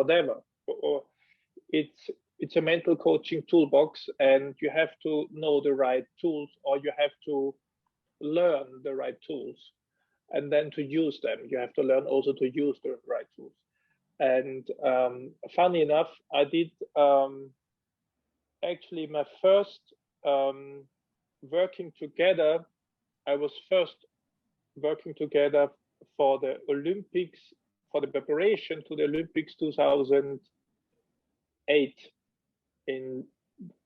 whatever. Or it's a mental coaching toolbox, and you have to know the right tools, or you have to learn the right tools, and then to use them. You have to learn also to use the right tools. And funny enough, I did actually my first working together. I was first working together for the Olympics, for the preparation to the Olympics 2008 in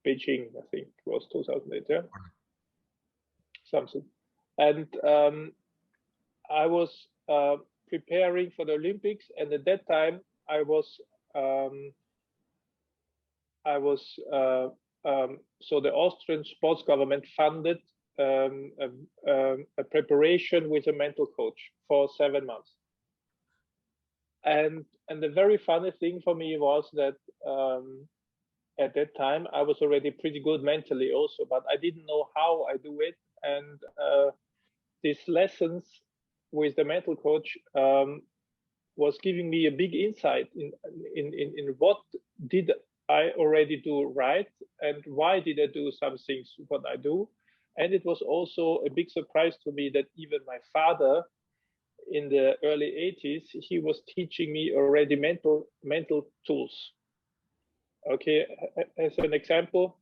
Beijing, I think it was 2008, yeah, something. And I was preparing for the Olympics, and at that time I was so the Austrian sports government funded a preparation with a mental coach for 7 months. And the very funny thing for me was that at that time I was already pretty good mentally also, but I didn't know how I do it. And these lessons with the mental coach was giving me a big insight in what did I already do right, and why did I do some things what I do. And it was also a big surprise to me that even my father in the early 80s, he was teaching me already mental tools. Okay, as an example,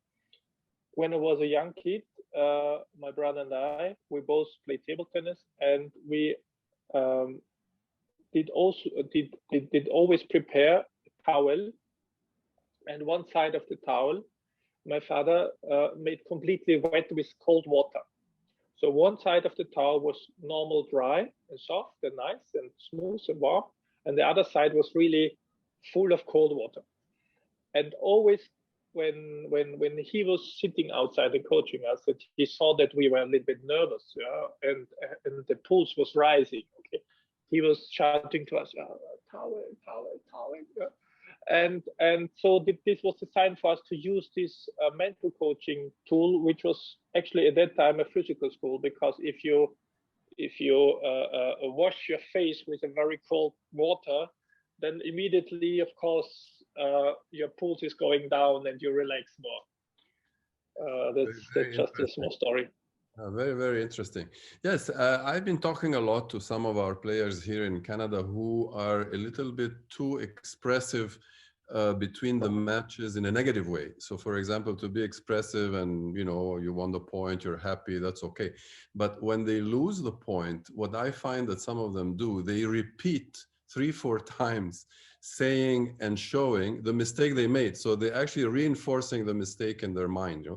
when I was a young kid, my brother and I, we both played table tennis, and we did always prepare a towel, and one side of the towel my father made completely wet with cold water. So one side of the towel was normal dry and soft and nice and smooth and warm, and the other side was really full of cold water. And always when he was sitting outside and coaching us, that he saw that we were a little bit nervous, yeah, and the pulse was rising. Okay, he was shouting to us, towel, towel, towel. Yeah. And so this was a sign for us to use this mental coaching tool, which was actually at that time a physical school, because if you wash your face with a very cold water, then immediately, of course, your pulse is going down and you relax more. That's just a small story. Very, very interesting. Yes, I've been talking a lot to some of our players here in Canada who are a little bit too expressive between the matches in a negative way. So for example, to be expressive and, you won the point, you're happy, that's okay. But when they lose the point, what I find that some of them do, they repeat 3-4 times saying and showing the mistake they made. So they're actually reinforcing the mistake in their mind,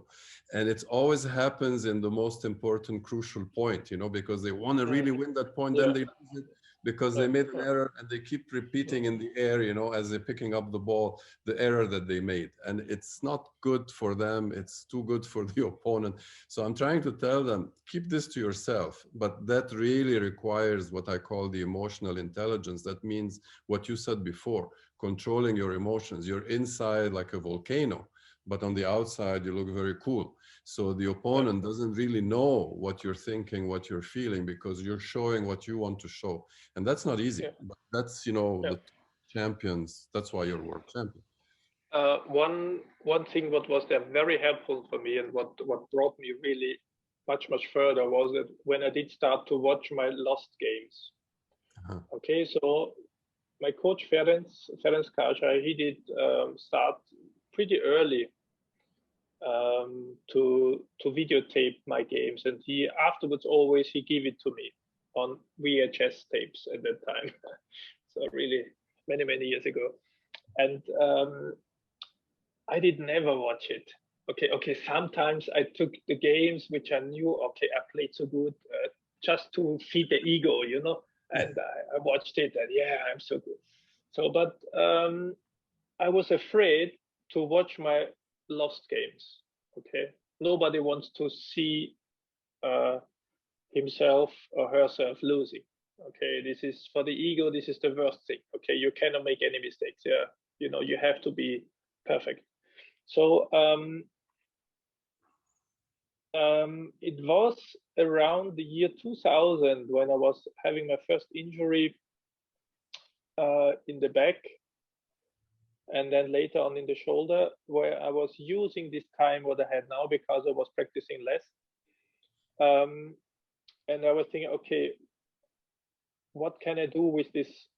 and it always happens in the most important, crucial point, because they want to really win that point, then they lose it because they made an error, and they keep repeating in the air, as they're picking up the ball, the error that they made. And it's not good for them. It's too good for the opponent. So I'm trying to tell them, keep this to yourself, but that really requires what I call the emotional intelligence. That means what you said before, controlling your emotions. You're inside like a volcano, but on the outside, you look very cool. So the opponent doesn't really know what you're thinking, what you're feeling, because you're showing what you want to show. And that's not easy. Yeah. But that's, the champions. That's why you're world champion. One thing what was there very helpful for me, and what brought me really much further, was that when I did start to watch my lost games. Okay, so my coach Ferenc Schlager, he did start pretty early to videotape my games, and he afterwards always gave it to me on VHS tapes at that time. So really many years ago, and I did never watch it. Okay, sometimes I took the games which I knew, okay, I played so good, just to feed the ego, and I watched it, and yeah, I'm so good. So, but I was afraid to watch my lost games. Okay, nobody wants to see himself or herself losing. Okay, this is for the ego, this is the worst thing. Okay, you cannot make any mistakes. Yeah, you have to be perfect. So it was around the year 2000 when I was having my first injury in the back, and then later on in the shoulder, where I was using this time what I had now because I was practicing less. And I was thinking, okay, what can I do with this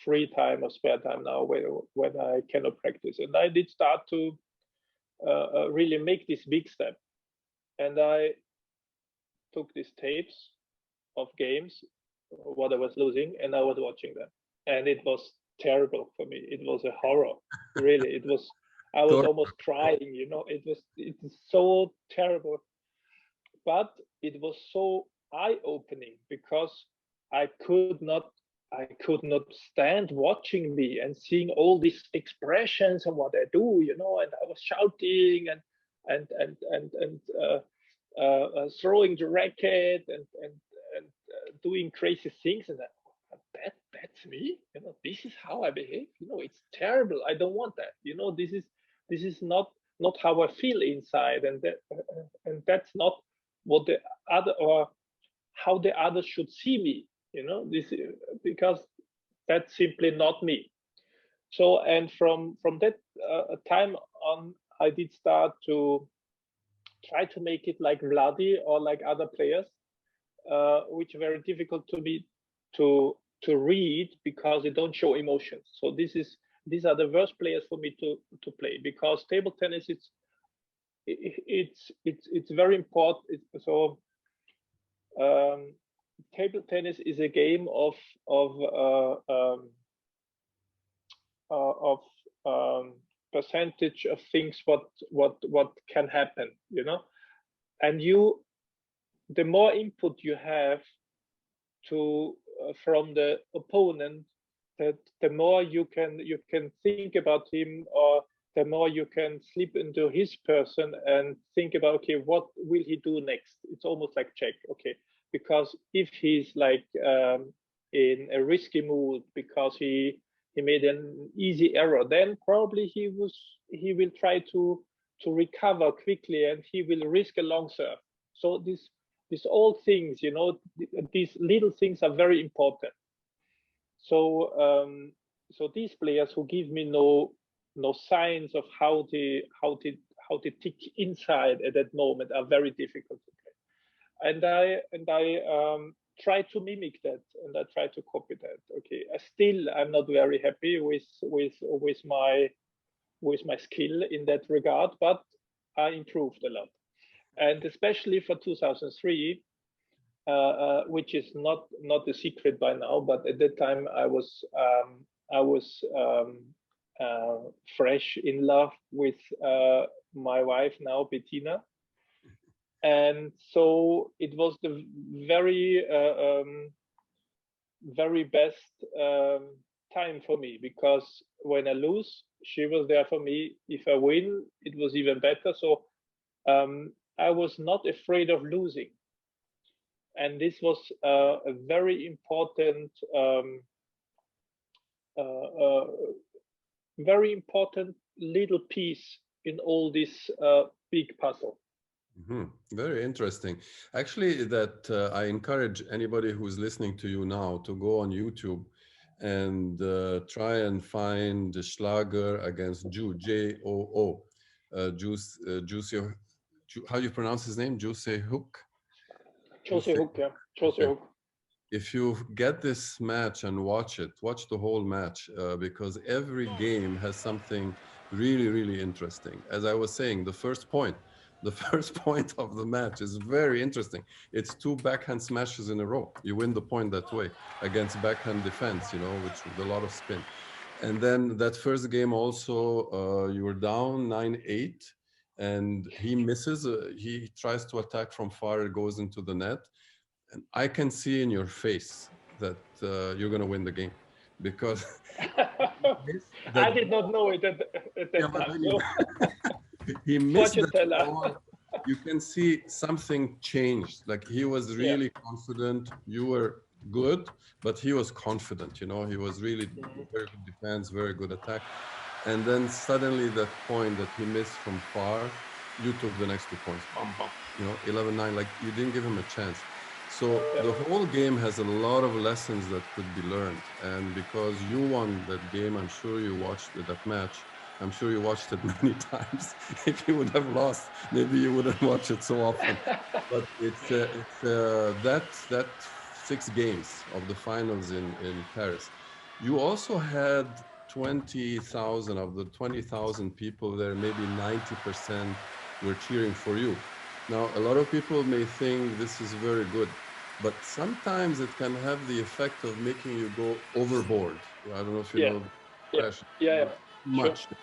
free time or spare time now when I cannot practice? And I did start to really make this big step. And I took these tapes of games, what I was losing, and I was watching them. And it was terrible for me. It was a horror, really. It was, I was almost crying, you know, it was so terrible. But it was so eye-opening because I could not stand watching me and seeing all these expressions and what I do, you know, and I was shouting and throwing the racket and doing crazy things, and that's me, you know, this is how I behave, you know, it's terrible. I don't want that, you know, this is not how I feel inside, and that's not what the other or how the others should see me, you know, this because that's simply not me. So, and from that time on, I did start to try to make it like Vladi or like other players, which are very difficult to me to read because they don't show emotions. So these are the worst players for me to play, because table tennis it's very important. So table tennis is a game of percentage of things what can happen, you know, and the more input you have to from the opponent, that the more you can think about him, or the more you can slip into his person and think about, okay, what will he do next? It's almost like check, okay, because if he's like in a risky mood because he made an easy error, then probably he will try to recover quickly and he will risk a long serve. So these all things, you know, these little things are very important. So so these players who give me no signs of how they tick inside at that moment are very difficult to play. And I try to mimic that, and I try to copy that. Okay, I'm not very happy with my skill in that regard, but I improved a lot. And especially for 2003, which is not a secret by now, but at that time I was fresh in love with my wife now, Bettina, and so it was the very best time for me, because when I lose, she was there for me. If I win, it was even better. So I was not afraid of losing, and this was a very important little piece in all this big puzzle. Mm-hmm. Very interesting. Actually, that I encourage anybody who's listening to you now to go on YouTube and try and find the Schlager against Joo, how do you pronounce his name? Jose Hook? Jose Hook, yeah. Jose Hook. If you get this match and watch the whole match, because every game has something really, really interesting. As I was saying, the first point of the match is very interesting. It's 2 backhand smashes in a row. You win the point that way against backhand defense, you know, which with a lot of spin. And then that first game also, you were down 9-8, and he misses. He tries to attack from far. It goes into the net. And I can see in your face that you're going to win the game, because I did not know it at that time. So. He missed that ball. You can see something changed. Like, he was really confident. You were good, but he was confident. You know, he was really very good defense, very good attack. And then suddenly that point that he missed from far, you took the next 2 points. You know, 11-9. Like, you didn't give him a chance. So the whole game has a lot of lessons that could be learned. And because you won that game, I'm sure you watched that match. I'm sure you watched it many times. If you would have lost, maybe you wouldn't watch it so often. But that 6 games of the finals in Paris. You also had 20,000 of the 20,000 people there, maybe 90% were cheering for you. Now, a lot of people may think this is very good, but sometimes it can have the effect of making you go overboard. I don't know if you Yeah. know the Yeah. expression. Yeah. Yeah. Much. Sure.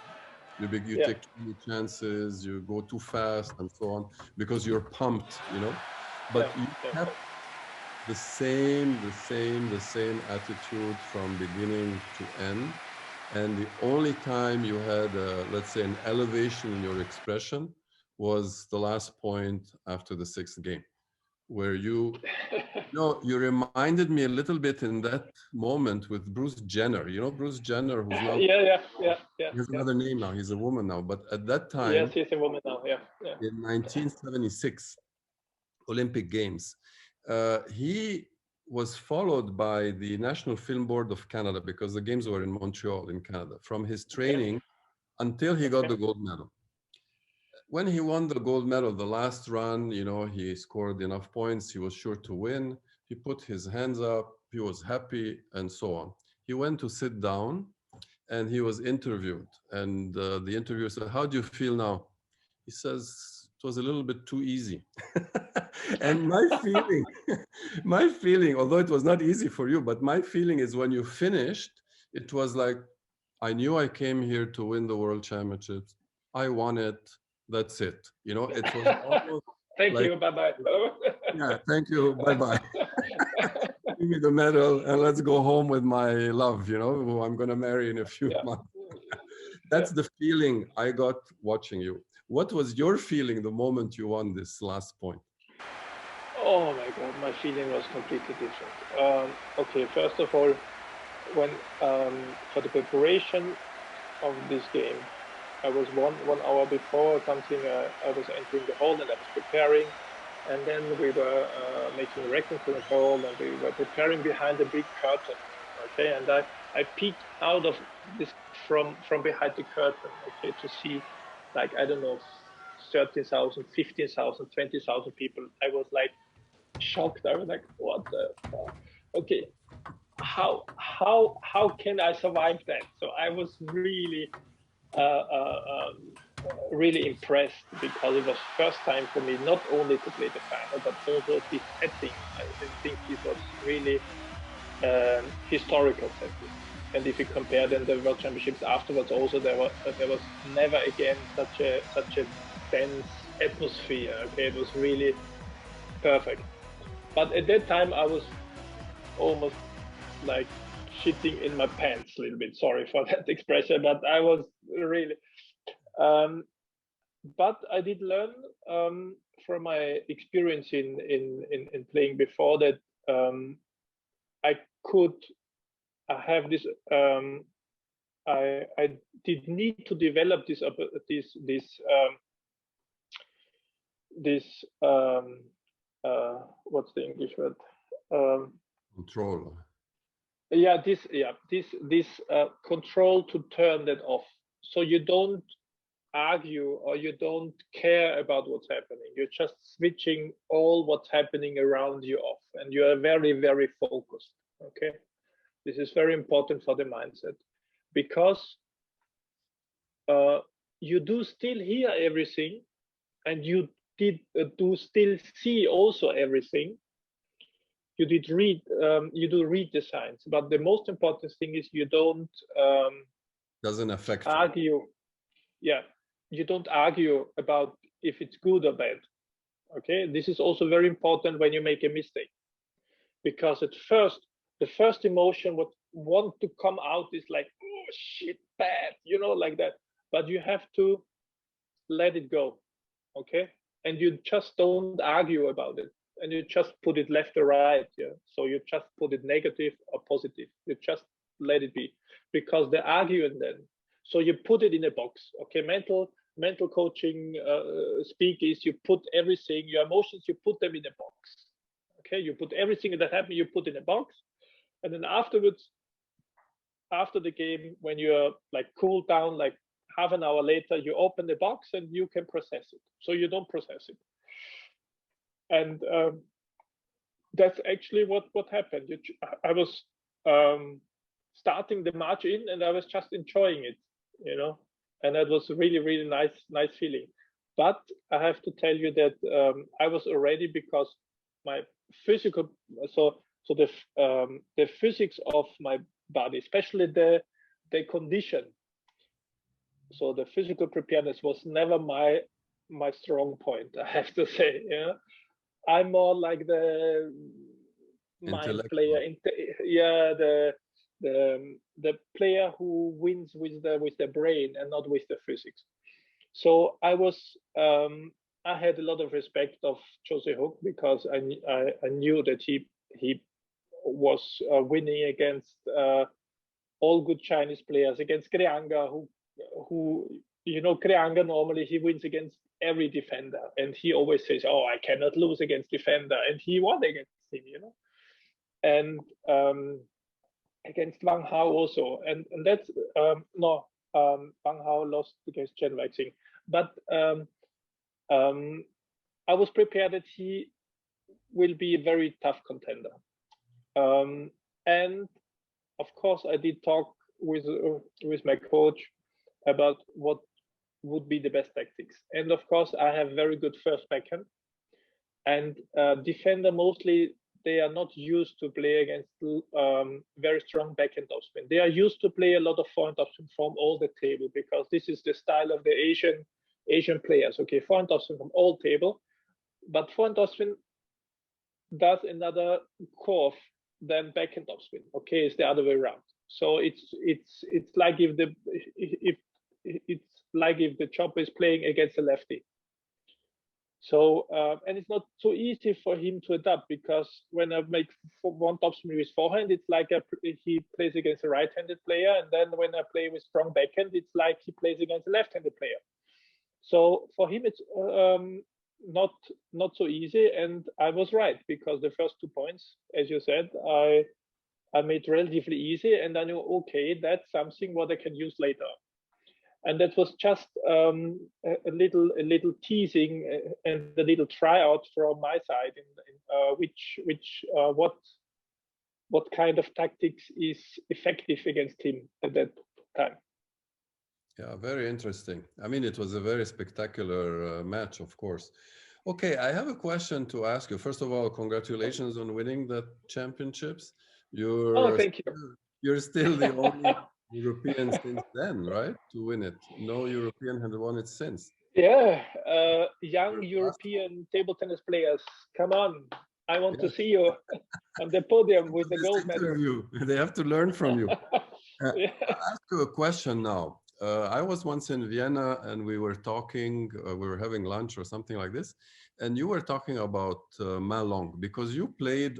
You Yeah. take too many chances, you go too fast and so on because you're pumped, you know. But Yeah. you Yeah. have the same attitude from beginning to end. And the only time you had, let's say, an elevation in your expression was the last point after the 6th game, where you reminded me a little bit in that moment with Bruce Jenner. You know Bruce Jenner, who's now, Yeah. Yeah. Yeah. Yeah. he has Yeah. another name now. He's a woman now. But at that time, Yes, he's a woman now. Yeah. Yeah. in 1976 Olympic Games, he was followed by the National Film Board of Canada because the games were in Montreal in Canada, from his Okay. training until he got Okay. the gold medal. When he won the gold medal, the last run, you know, he scored enough points, he was sure to win. He put his hands up, he was happy, and so on. He went to sit down and he was interviewed. And the interviewer said, "How do you feel now?" He says, "It was a little bit too easy." And my feeling, although it was not easy for you, but my feeling is when you finished, it was like, I knew I came here to win the world championships. I won it. That's it. You know, it was almost Thank like, you. Bye bye. yeah, thank you. Bye bye. Give me the medal and let's go home with my love, you know, who I'm going to marry in a few Yeah. months. Yeah. That's the feeling I got watching you. What was your feeling the moment you won this last point? Oh my God, my feeling was completely different. Okay, first of all, when for the preparation of this game, I was one hour before or something. I was entering the hall and I was preparing, and then we were making a record control and we were preparing behind the big curtain. Okay, and I peeked out of this from behind the curtain. Okay, to see, like, I don't know, 13,000, 15,000, 20,000 people. I was like shocked. I was like, what the fuck? Okay, how can I survive that? So I was uh, uh, um, really impressed because it was first time for me not only to play the final but also this setting. I think this was really historical setting. And if you compare then the World Championships afterwards, also there was never again such a dense atmosphere. Okay, it was really perfect. But at that time, I was almost like shitting in my pants a little bit. Sorry for that expression, but I was really. Um, but I did learn from my experience in playing before that I could have this. I did need to develop this what's the English word? Um, Control. this control to turn that off, so you don't argue or you don't care about what's happening. You're just switching all what's happening around you off, and you are very focused. Okay, this is very important for the mindset, because you do still hear everything, and you did do still see also everything. You do read the signs, but the most important thing is you don't Doesn't affect you. argue. Yeah, you don't argue about if it's good or bad. Okay, this is also very important when you make a mistake, because at first the first emotion what want to come out is like, oh shit, bad, like that. But you have to let it go. Okay, and you just don't argue about it, and you just put it left or right. Yeah, so you just put it negative or positive. You just let it be, because the arguing then, so you put it in a box. Okay, mental coaching speak is you put everything, your emotions, you put them in a box. Okay, you put everything that happened, you put in a box, and then afterwards, after the game, when you're like cooled down, like half an hour later, you open the box and you can process it. So you don't process it, and that's actually what happened. I was starting the march in, and I was just enjoying it, you know, and that was really nice feeling. But I have to tell you that I was already, because my physical, so the physics of my body, especially the condition, so the physical preparedness was never my strong point, I have to say. Yeah, I'm more like the mind player. Yeah, the player who wins with the brain and not with the physics. So I was I had a lot of respect of Jose Hook, because I knew that he was winning against all good Chinese players, against Kreanga, who you know, Kreanga normally he wins against every defender, and he always says, "Oh, I cannot lose against defender," and he won against him, you know, and against Wang Hao also, and that's no, Wang Hao lost against Chen Weixing, but I was prepared that he will be a very tough contender, and of course I did talk with my coach about what would be the best tactics, and of course I have very good first backhand, and defender mostly they are not used to play against very strong backhand topspin. They are used to play a lot of forehand topspin from all the table, because this is the style of the Asian players. Okay, forehand topspin from all table, but forehand topspin does another curve than backhand topspin. Okay, it's the other way around. So it's like if the chopper is playing against a lefty. So and it's not so easy for him to adapt, because when I make one topspin with forehand, it's like he plays against a right-handed player, and then when I play with strong backhand, it's like he plays against a left-handed player. So for him, it's not so easy, and I was right, because the first 2 points, as you said, I made relatively easy, and I knew, okay, that's something what I can use later. And that was just a little teasing and a little tryout from my side, what kind of tactics is effective against him at that time. Yeah, very interesting. I mean, it was a very spectacular match, of course. Okay, I have a question to ask you. First of all, congratulations on winning the championships. Thank you. You're still the only European since then, right? To win it. No European had won it since. Yeah, young European table tennis players, come on. I want to see you on the podium with the gold medal. They have to learn from you. Yeah. I'll ask you a question now. I was once in Vienna and we were talking, we were having lunch or something like this, and you were talking about Ma Long, because you played,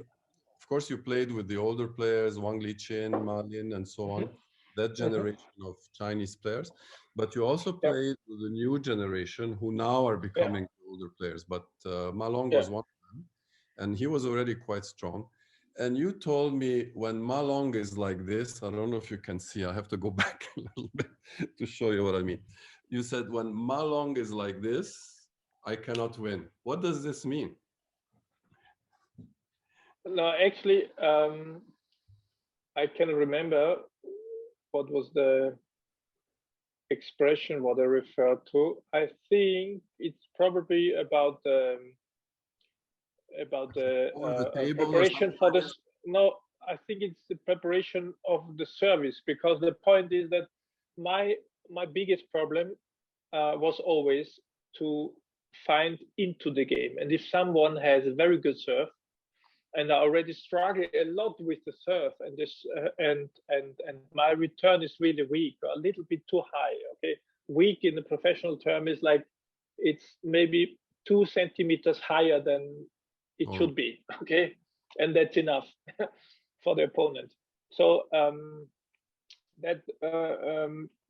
of course, you played with the older players, Wang Liqin, Ma Lin, and so on, that generation of Chinese players, but you also played with the new generation who now are becoming older players, but Ma Long was one of them, and he was already quite strong. And you told me when Ma Long is like this, I don't know if you can see, I have to go back a little bit to show you what I mean. You said when Ma Long is like this, I cannot win. What does this mean? No, actually, I can remember what was the expression what I referred to. I think it's probably about the preparation for this. No, I think it's the preparation of the service, because the point is that my biggest problem was always to find into the game, and if someone has a very good serve, and I already struggle a lot with the serve, and this and my return is really weak, or a little bit too high. Okay, weak in the professional term is like it's maybe 2 centimeters higher than it should be. Okay, and that's enough for the opponent. So that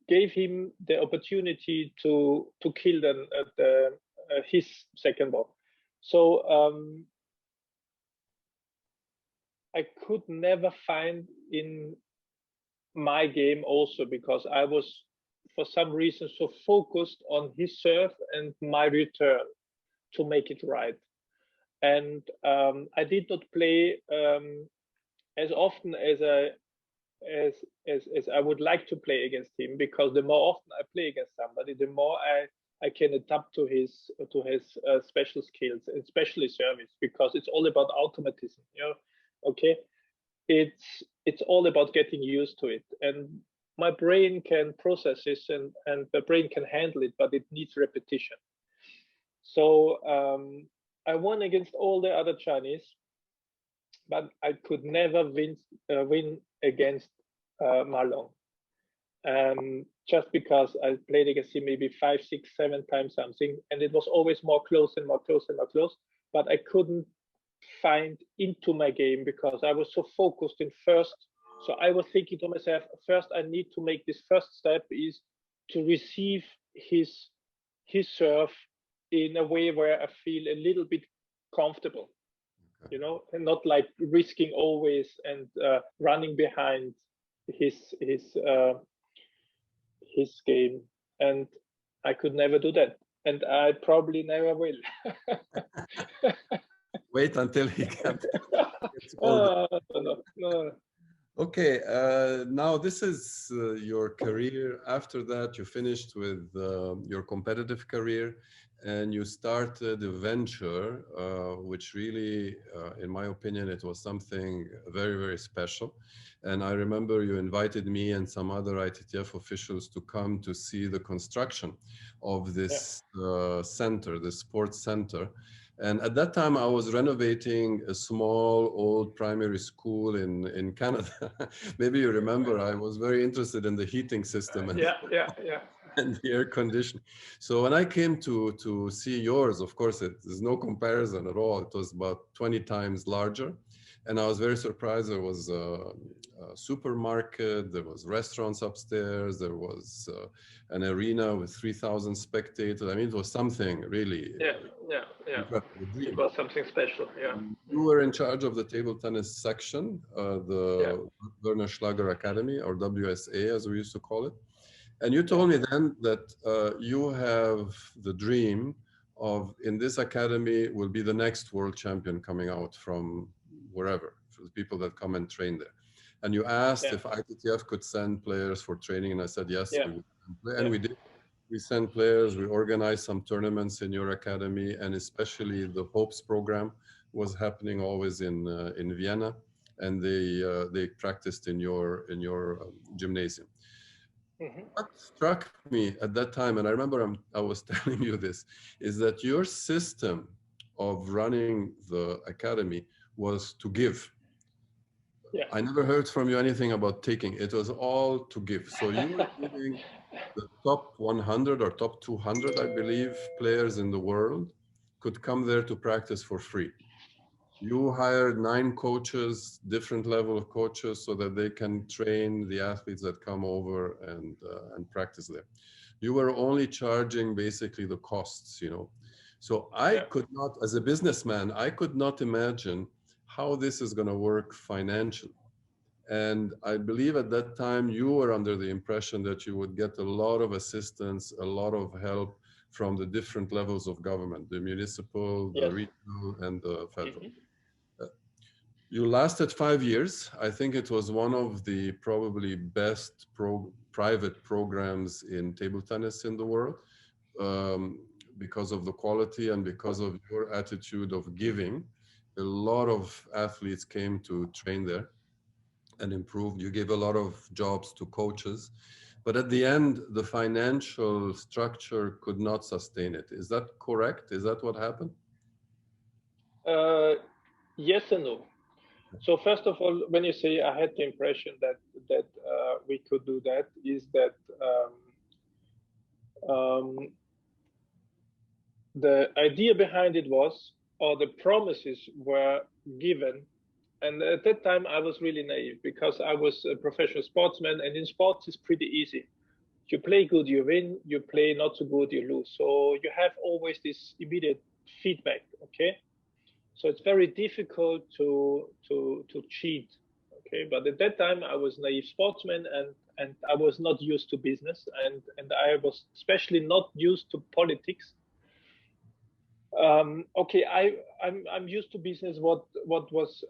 gave him the opportunity to kill his second ball. So I could never find in my game also, because I was for some reason so focused on his serve and my return to make it right. And I did not play as often as I would like to play against him, because the more often I play against somebody, the more I can adapt to his special skills, and especially service, because it's all about automatism. You know, okay, it's all about getting used to it, and my brain can process this, and the brain can handle it, but it needs repetition. So I won against all the other Chinese, but I could never win against Marlon. Just because I played against him maybe 5, 6, 7 times something, and it was always more close and more close and more close, but I couldn't find into my game because I was so focused in first. So I was thinking to myself, first I need to make this first step is to receive his serve in a way where I feel a little bit comfortable, you know, and not like risking always and running behind his game. And I could never do that, and I probably never will. Wait until he gets no. Okay, now this is your career. After that, you finished with your competitive career, and you started a venture, which really, in my opinion, it was something very, very special. And I remember you invited me and some other ITTF officials to come to see the construction of this center, the sports center. And at that time, I was renovating a small old primary school in Canada. Maybe you remember, I was very interested in the heating system and, and the air conditioning. So when I came to see yours, of course, there's no comparison at all. It was about 20 times larger. And I was very surprised. There was a supermarket, there was restaurants upstairs, there was an arena with 3,000 spectators. I mean, it was something really incredible. It was something special, You were in charge of the table tennis section, the Werner Schlager Academy, or WSA as we used to call it. And you told me then that you have the dream of, in this academy, will be the next world champion coming out from wherever, for the people that come and train there. And you asked if ITTF could send players for training, and I said yes, we would play. And we did. We sent players, we organized some tournaments in your academy, and especially the Hopes program was happening always in Vienna, and they practiced in your gymnasium. What struck me at that time, and I remember I was telling you this, is that your system of running the academy was to give. I never heard from you anything about taking. It was all to give. So you were giving the top 100 or top 200, I believe, players in the world could come there to practice for free. You hired 9 coaches, different level of coaches, so that they can train the athletes that come over and practice there. You were only charging basically the costs, you know. So I could not, as a businessman, I could not imagine how this is going to work financially. And I believe at that time you were under the impression that you would get a lot of assistance, a lot of help from the different levels of government, the municipal, the regional, and the federal. You lasted 5 years. I think it was one of the probably best private programs in table tennis in the world, because of the quality and because of your attitude of giving. A lot of athletes came to train there and improved. You gave a lot of jobs to coaches, but at the end, the financial structure could not sustain it. Is that correct? Is that what happened? Yes and no. So first of all, when you say I had the impression that we could do that, is that the idea behind it was, or the promises were given. And at that time, I was really naive because I was a professional sportsman, and in sports, it's pretty easy. You play good, you win. You play not so good, you lose. So you have always this immediate feedback, okay? So it's very difficult to cheat. Okay, but at that time I was naive sportsman, and I was not used to business, and I was especially not used to politics. Okay, I'm used to business. What was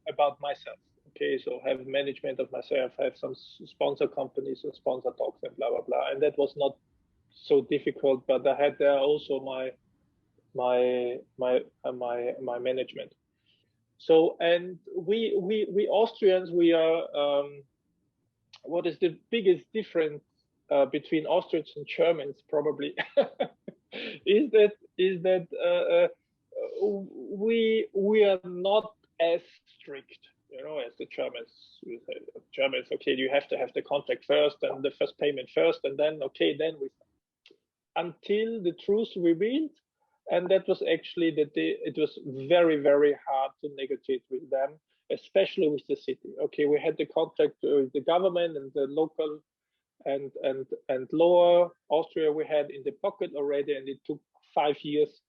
about myself. Okay, so have management of myself, have some sponsor companies and sponsor talks and blah blah blah, and that was not so difficult. But I had there also my management. So, and we Austrians, we are what is the biggest difference between Austrians and Germans probably is that we are not as strict, you know, as the Germans. Germans, okay, you have to have the contract first and the first payment first, and then okay, then we, until the truth revealed. And that was actually it was very, very hard to negotiate with them, especially with the city. Okay, we had the contract with the government and the local and lower Austria we had in the pocket already, and it took 5 years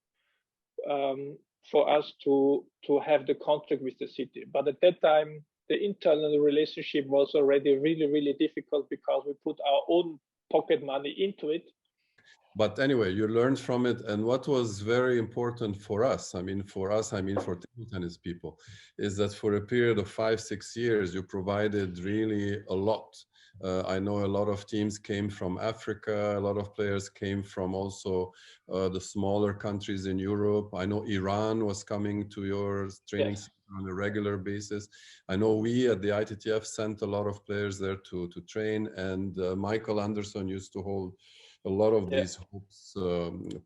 for us to have the contract with the city. But at that time, the internal relationship was already really, really difficult because we put our own pocket money into it. But anyway, you learned from it. And what was very important for us, I mean, for table tennis people, is that for a period of 5-6 years, you provided really a lot. I know a lot of teams came from Africa. A lot of players came from also the smaller countries in Europe. I know Iran was coming to your training center on a regular basis. I know we at the ITTF sent a lot of players there to train. And Michael Anderson used to hold a lot of these hopes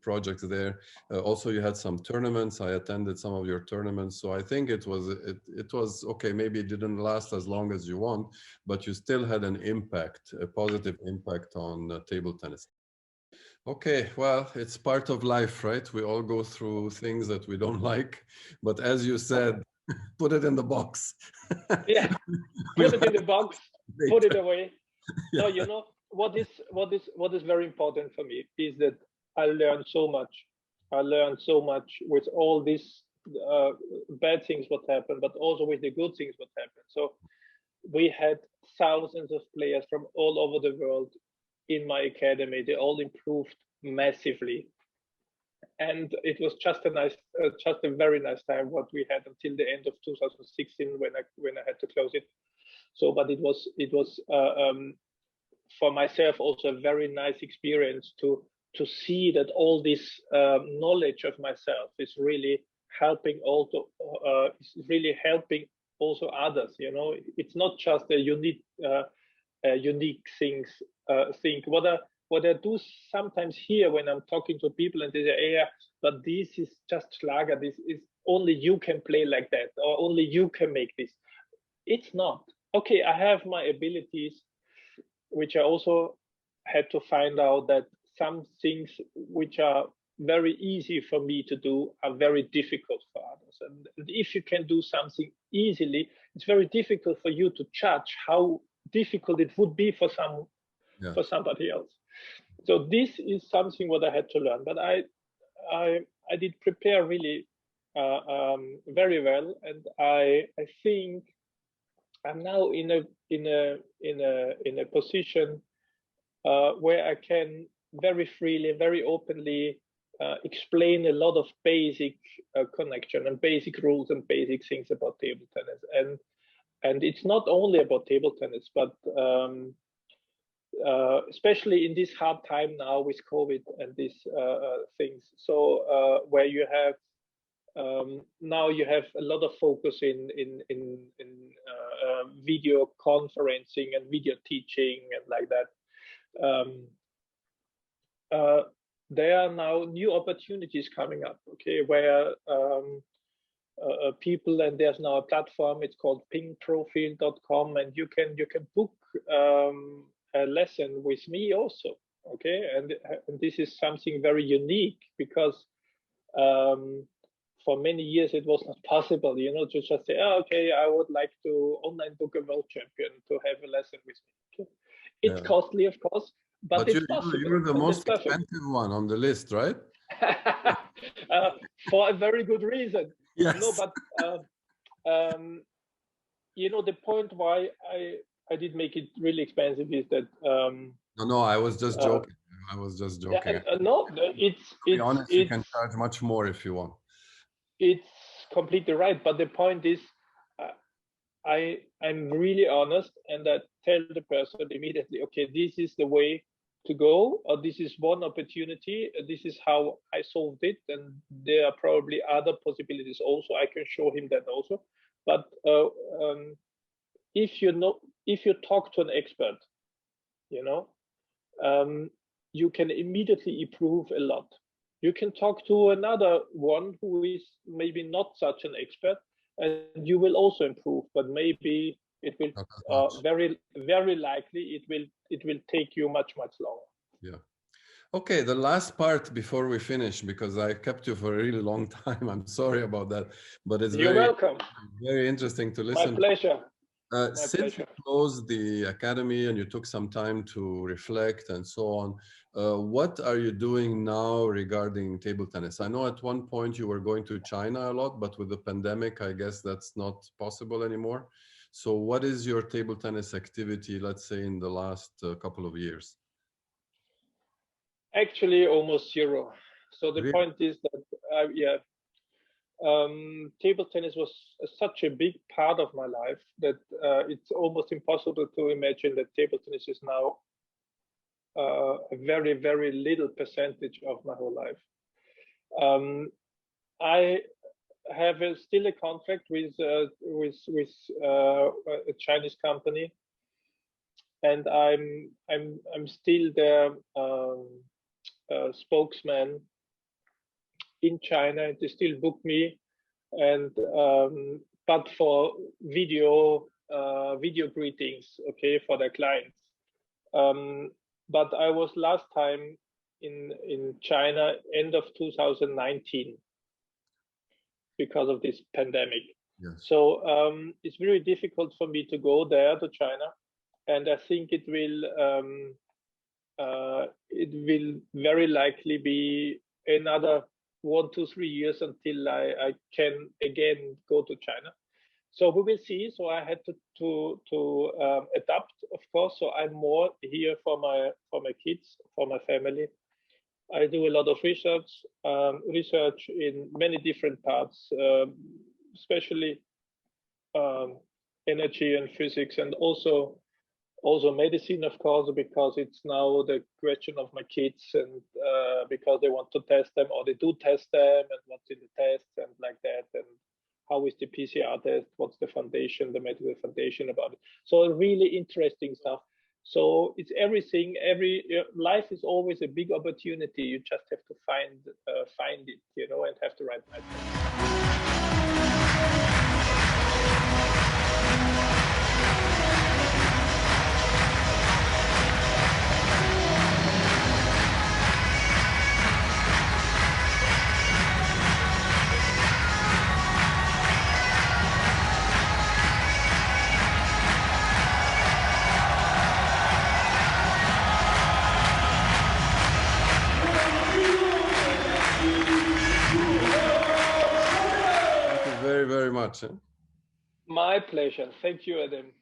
projects there. Also, you had some tournaments. I attended some of your tournaments, so I think it was okay. Maybe it didn't last as long as you want, but you still had an impact, a positive impact on table tennis. Okay, well, it's part of life, right? We all go through things that we don't like, but as you said, put it in the box. Yeah, put it in the box, put it away. Yeah. No, you know, what is very important for me is that I learned so much. I learned so much with all these bad things what happened, but also with the good things what happened. So we had thousands of players from all over the world in my academy. They all improved massively, and it was just a very nice time what we had until the end of 2016 when I had to close it. So, but it was for myself also a very nice experience to see that all this knowledge of myself is really helping also others. You know, it's not just a unique thing. What I do sometimes here when I'm talking to people and they say, yeah, but this is just Schlager. This is only you can play like that, or only you can make this. It's not. Okay, I have my abilities, which I also had to find out that some things which are very easy for me to do are very difficult for others. And if you can do something easily, it's very difficult for you to judge how difficult it would be for somebody else. So this is something what I had to learn. But I did prepare really very well, and I think I'm now in a position where I can very freely, very openly explain a lot of basic connection and basic rules and basic things about table tennis. And it's not only about table tennis, but especially in this hard time now with COVID and these things. So where you have now you have a lot of focus in video conferencing and video teaching and like that. There are now new opportunities coming up, okay, where people, and there's now a platform, it's called pingprofil.com, and you can book a lesson with me also, okay, and this is something very unique because for many years it was not possible, you know, to just say, oh, okay, I would like to online book a world champion to have a lesson with me. Okay? It's costly, of course, but it's possible. You're the most expensive one on the list, right? For a very good reason. Yes. No, but you know, the point why I did make it really expensive is that No, I was just joking. I was just joking. no, To be honest, you can charge much more if you want. It's completely right, but the point is, I'm really honest, and I tell the person immediately, okay, this is the way to go, or this is one opportunity, this is how I solved it, and there are probably other possibilities also. I can show him that also. But if you talk to an expert, you know, you can immediately improve a lot. You can talk to another one who is maybe not such an expert, and you will also improve, but maybe it will very likely it will take you much longer. Yeah. Okay, the last part before we finish, because I kept you for a really long time. I'm sorry about that, but it's welcome. Very interesting to listen. My pleasure. Since you closed the academy and you took some time to reflect and so on, what are you doing now regarding table tennis? I know at one point you were going to China a lot, but with the pandemic, I guess that's not possible anymore. So what is your table tennis activity, let's say, in the last couple of years? Actually, almost zero. So the point is that, table tennis was such a big part of my life that it's almost impossible to imagine that table tennis is now a very little percentage of my whole life. I have still a contract with a Chinese company, and I'm still their spokesman in China. They still book me, and but for video greetings, okay, for their clients. But I was last time in China end of 2019 because of this pandemic. Yes. So it's very difficult for me to go there to China, and I think it will very likely be another 1 to 3 years until I can again go to China. So we will see. So I had to adapt, of course. So I'm more here for my kids, for my family. I do a lot of research in many different parts, especially energy and physics, and also medicine, of course, because it's now the question of my kids, and because they want to test them, or they do test them, and what's in the test, and like that, and how is the PCR test, what's the foundation, the medical foundation about it. So really interesting stuff. So it's everything. Life is always a big opportunity. You just have to find it, you know, and have the right mindset. Very much. My pleasure. Thank you, Adam.